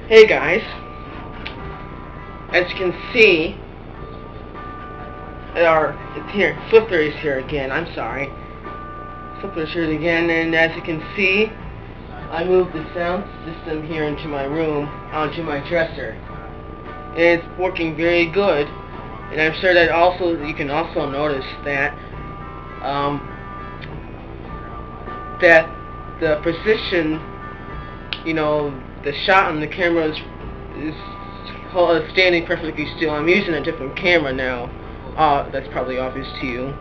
Hey guys, as you can see, it's here, Flipper is here again, I'm sorry. Flipper's here again, and as you can see, I moved the sound system here into my room, onto my dresser. And it's working very good, and I'm sure that you can also notice that, that the position, the shot on the camera is standing perfectly still. I'm using a different camera now. That's probably obvious to you.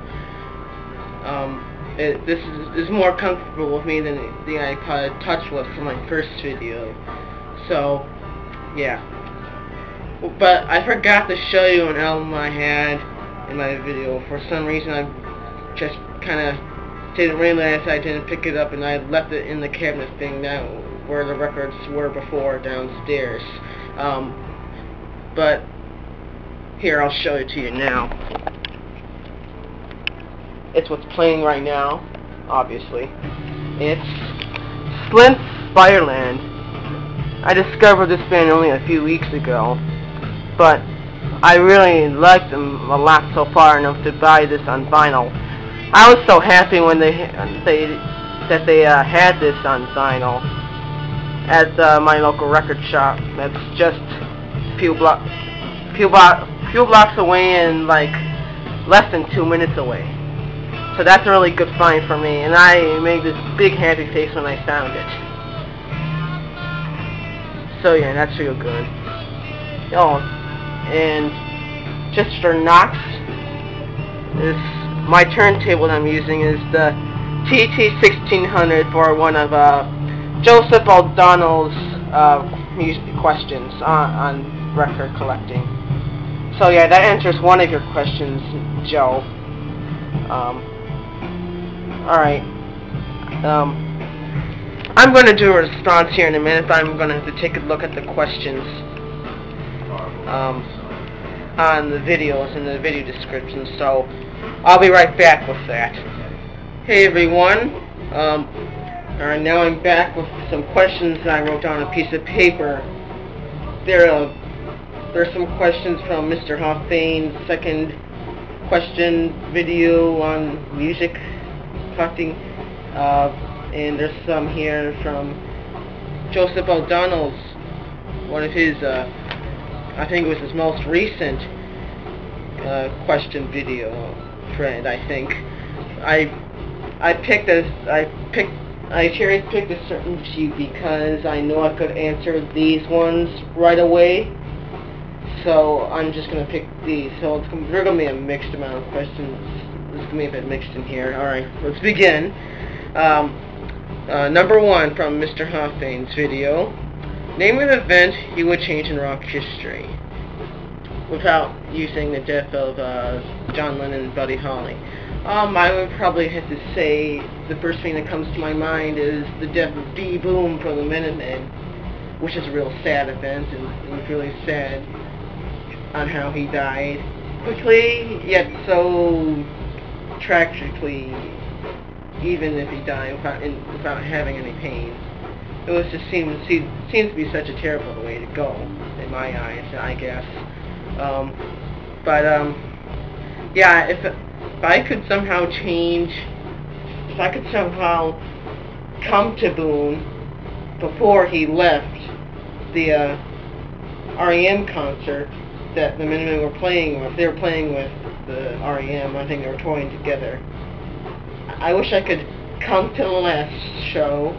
This is more comfortable with me than the iPod Touch was for my first video. So, yeah. But I forgot to show you an album I had in my video. For some reason, I just kind of didn't realize I didn't pick it up, and I left it in the cabinet thing now, where the records were before, downstairs. But here, I'll show it to you now. It's what's playing right now, obviously. It's Slint Spireland. I discovered this band only a few weeks ago, but I really liked them a lot so far enough to buy this on vinyl. I was so happy when they had this on vinyl at my local record shop. That's just a few blocks away, and like less than 2 minutes away. So that's a really good find for me, and I made this big happy face when I found it. So yeah, that's real good. Oh, and just for Knox, my turntable that I'm using is the TT1600 for one of JosephO'Donnell's music questions on record collecting. So yeah, that answers one of your questions, Joe. Alright. I'm going to do a response here in a minute, but I'm going to have to take a look at the questions on the videos and the video description, so I'll be right back with that. Hey everyone. Alright, now I'm back with some questions that I wrote down on a piece of paper. There's some questions from Mr. Mrhoffame's second question video on music collecting, and there's some here from JosephO'Donnell's, one of his, I think it was his most recent question video thread. I think I cherry-picked a certain few because I know I could answer these ones right away. So I'm just going to pick these. So they're going to be a mixed amount of questions. It's going to be a bit mixed in here. Alright, let's begin. Number one from Mr. Mrhoffame's video. Name an event you would change in rock history without using the death of John Lennon and Buddy Holly. I would probably have to say the first thing that comes to my mind is the death of D. Boom from the Minutemen, which is a real sad event, and it was really sad on how he died quickly, yet so tragically, even if he died without having any pain. It was just seems to be such a terrible way to go, in my eyes, I guess. Yeah, if I could somehow come to Boone before he left the REM concert that the Minutemen were playing with. They were playing with the REM. I think they were touring together. I wish I could come to the last show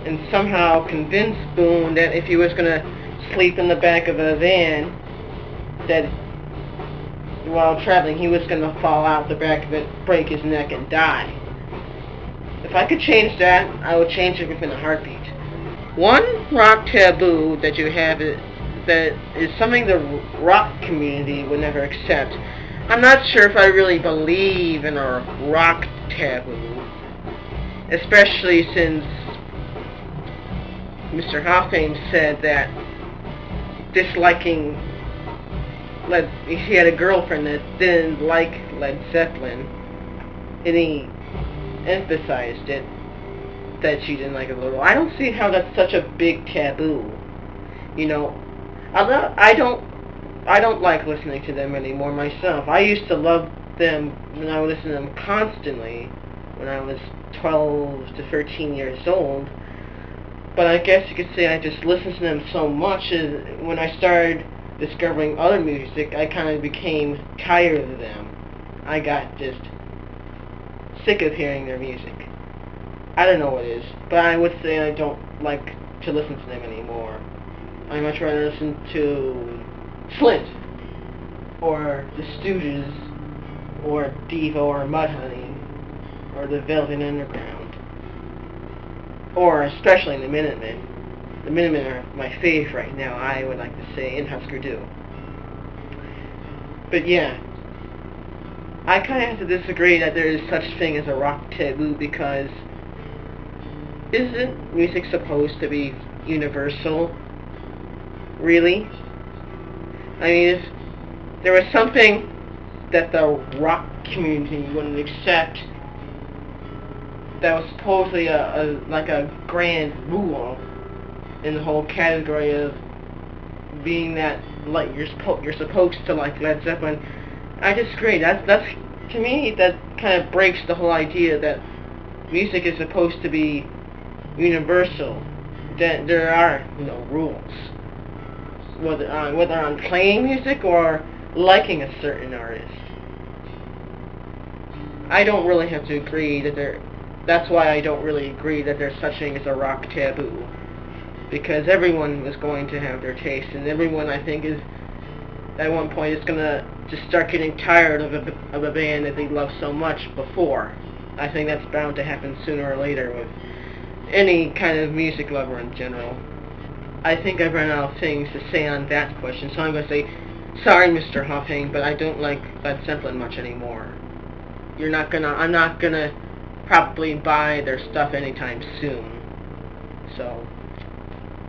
and somehow convince Boone that if he was going to sleep in the back of a van, that while traveling he was going to fall out the back of it, break his neck, and die. If I could change that, I would change it within a heartbeat. One rock taboo that you have that is something the rock community would never accept. I'm not sure if I really believe in a rock taboo, especially since Mr. Mrhoffame said that he had a girlfriend that didn't like Led Zeppelin, and he emphasized it, that she didn't like it a little. I don't see how that's such a big taboo. You know, I don't like listening to them anymore myself. I used to love them when I would listen to them constantly when I was 12 to 13 years old. But I guess you could say I just listened to them so much when I started discovering other music, I kind of became tired of them. I got just sick of hearing their music. I don't know what it is, but I would say I don't like to listen to them anymore. I much rather listen to Flint, or the Stooges, or Devo, or Mudhoney, or the Velvet Underground, or especially the Minutemen. The Minutemen are my fave right now, I would like to say, in Husker Du. But yeah, I kind of have to disagree that there is such thing as a rock taboo, because isn't music supposed to be universal? Really? I mean, if there was something that the rock community wouldn't accept that was supposedly like a grand rule in the whole category of being that like you're supposed to like Led Zeppelin, I disagree. That's to me, that kind of breaks the whole idea that music is supposed to be universal. That there are no rules, whether I'm playing music or liking a certain artist. I don't really have to agree that there. That's why I don't really agree that there's such thing as a rock taboo, because everyone is going to have their taste, and everyone, I think, is at one point is gonna just start getting tired of a band that they loved so much before. I think that's bound to happen sooner or later with any kind of music lover in general. I think I've run out of things to say on that question, so I'm going to say, sorry, Mr. Mrhoffame, but I don't like Led Zeppelin much anymore. I'm not gonna probably buy their stuff anytime soon. So,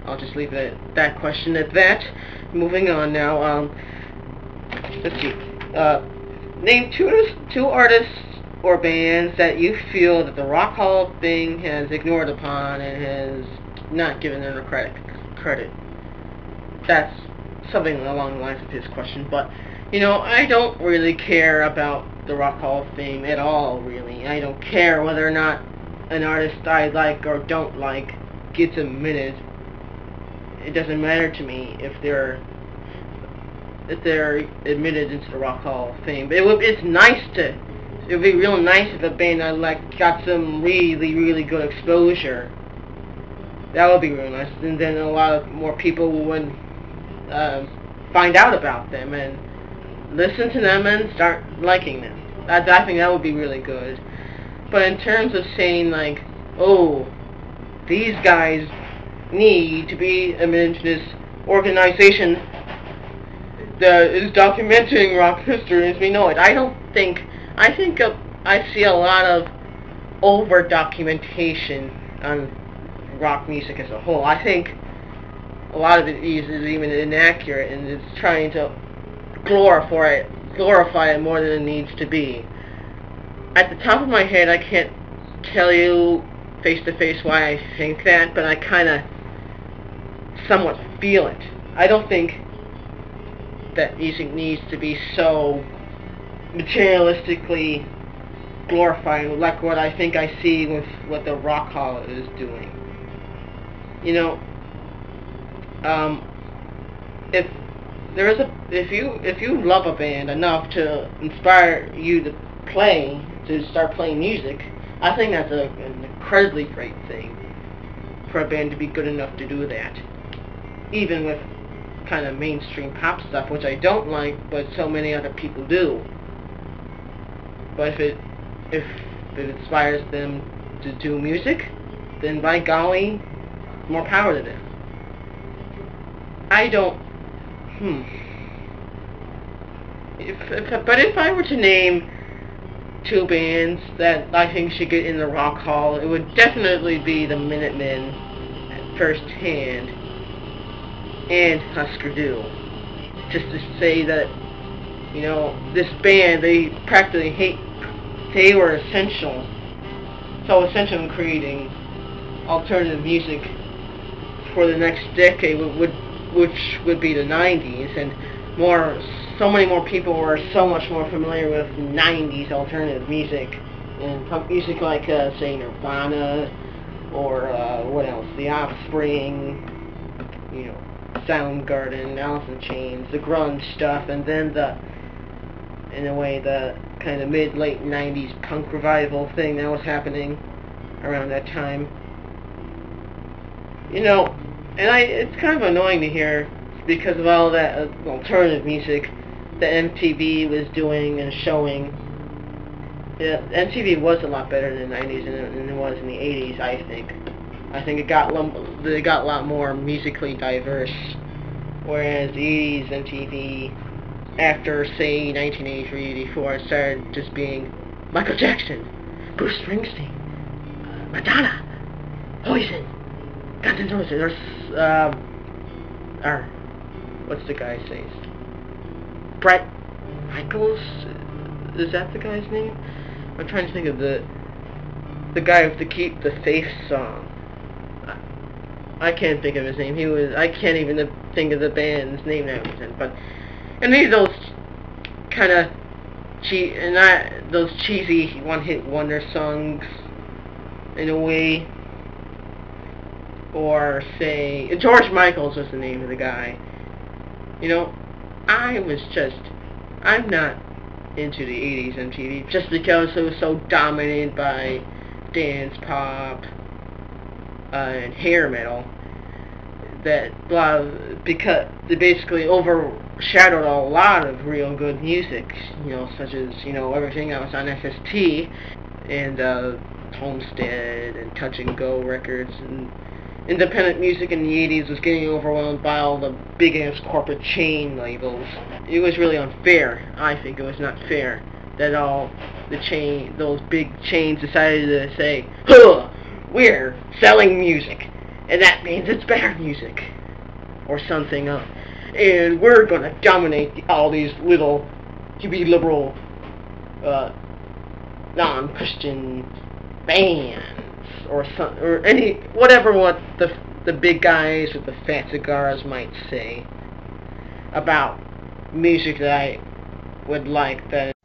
I'll just leave it at that question at that. Moving on now, let's see. Name two artists or bands that you feel that the Rock Hall of Fame has ignored upon and has not given them the credit. That's something along the lines of his question, but you know, I don't really care about the Rock Hall of Fame at all, really. I don't care whether or not an artist I like or don't like gets a minute. It doesn't matter to me if they're admitted into the Rock Hall of Fame. But it would be real nice if a band I like got some really, really good exposure. That would be real nice, and then a lot of more people would find out about them and listen to them and start liking them. I think that would be really good. But in terms of saying like, oh, these guys need to be admitted to this organization that is documenting rock history as we know it, I see a lot of over documentation on rock music as a whole. I think a lot of it is even inaccurate, and it's trying to glorify it more than it needs to be. At the top of my head, I can't tell you face to face why I think that, but I kind of somewhat feel it. I don't think that music needs to be so materialistically glorified like what I think I see with what the Rock Hall is doing. You know, if you love a band enough to inspire you to start playing music, I think that's an incredibly great thing for a band to be good enough to do that. Even with kind of mainstream pop stuff, which I don't like, but so many other people do. But if it inspires them to do music, then by golly, more power to them. If I were to name two bands that I think should get in the Rock Hall, it would definitely be the Minutemen at first hand, and Husker Du. Just to say that, you know, this band, they were essential, so essential in creating alternative music for the next decade, which would be the 90s, and so many more people were so much more familiar with 90s alternative music and punk music like, say, Nirvana, or, what else, The Offspring, you know, Soundgarden, Alice in Chains, the grunge stuff, and then in a way, the kind of mid-late 90s punk revival thing that was happening around that time. You know, and it's kind of annoying to hear because of all that alternative music that MTV was doing and showing. Yeah, MTV was a lot better in the 90s than it was in the 80s, I think. I think they got a lot more musically diverse, whereas the 80s MTV, after, say, 1983, 84, it started just being Michael Jackson, Bruce Springsteen, Madonna, Poison, Guns N' Roses, or what's the guy's name? Bret Michaels? Is that the guy's name? I'm trying to think of the guy with the Keep the Faith song. I can't think of his name. I can't even think of the band's name that he was in. But, and these those kind of those cheesy one-hit wonder songs, in a way. Or say George Michaels was the name of the guy. You know, I'm not into the 80s MTV just because it was so dominated by dance pop and hair metal because they basically overshadowed a lot of real good music, you know, such as, you know, everything that was on SST and Homestead and Touch and Go records, and independent music in the 80s was getting overwhelmed by all the big-ass corporate chain labels. It was really unfair. I think it was not fair that all those big chains decided to say, "Huh, we're selling music, and that means it's bad music," or something, and we're gonna dominate all these little hippie liberal, non-Christian bands, or what the big guys with the fat cigars might say about music that I would like that